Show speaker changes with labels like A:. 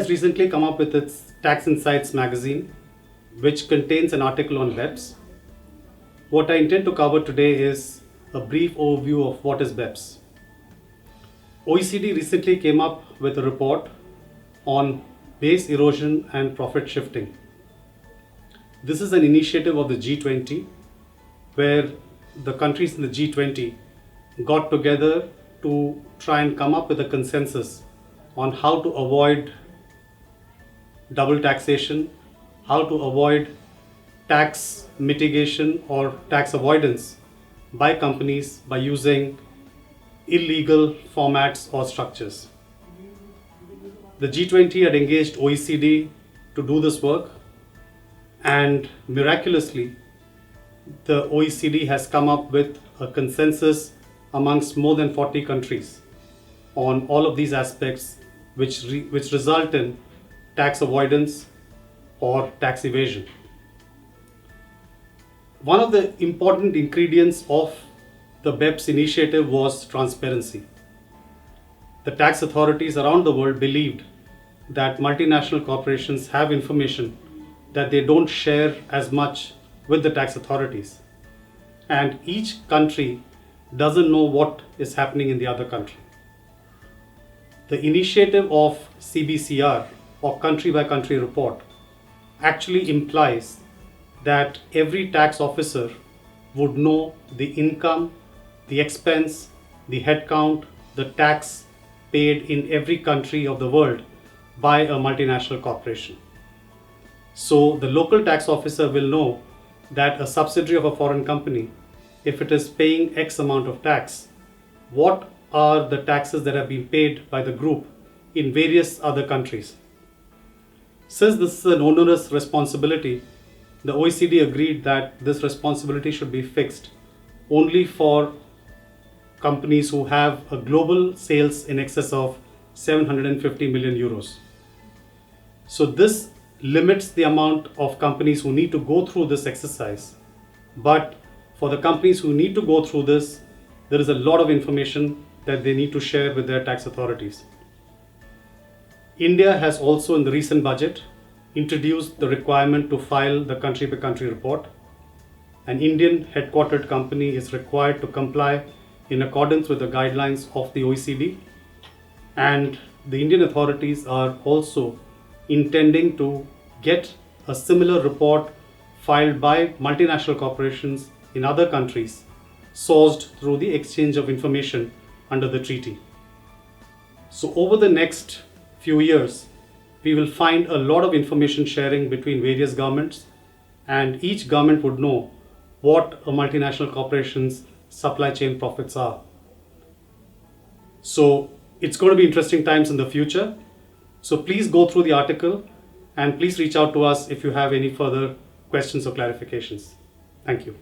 A: has recently come up with its Tax Insights magazine, which contains an article on BEPS. What I intend to cover today is a brief overview of what is BEPS. OECD recently came up with a report on base erosion and profit shifting. This is an initiative of the G20, where the countries in the G20 got together to try and come up with a consensus on how to avoid double taxation, how to avoid tax mitigation or tax avoidance by companies by using illegal formats or structures. The G20 had engaged OECD to do this work, and miraculously, the OECD has come up with a consensus amongst more than 40 countries on all of these aspects, which result in tax avoidance or tax evasion. One of the important ingredients of the BEPS initiative was transparency. The tax authorities around the world believed that multinational corporations have information that they don't share as much with the tax authorities, and each country doesn't know what is happening in the other country. The initiative of CBCR, or country by country report, actually implies that every tax officer would know the income, the expense, the headcount, the tax paid in every country of the world by a multinational corporation. So the local tax officer will know that a subsidiary of a foreign company, if it is paying X amount of tax, what are the taxes that have been paid by the group in various other countries. Since this is an onerous responsibility, the OECD agreed that this responsibility should be fixed only for companies who have a global sales in excess of 750 million euros. So this limits the amount of companies who need to go through this exercise. But for the companies who need to go through this, there is a lot of information that they need to share with their tax authorities. India has also in the recent budget introduced the requirement to file the country by country report. An Indian headquartered company is required to comply in accordance with the guidelines of the OECD, and the Indian authorities are also intending to get a similar report filed by multinational corporations in other countries, sourced through the exchange of information under the treaty. So over the next few years, we will find a lot of information sharing between various governments, and each government would know what a multinational corporation's supply chain profits are. So it's going to be interesting times in the future. So please go through the article and please reach out to us if you have any further questions or clarifications. Thank you.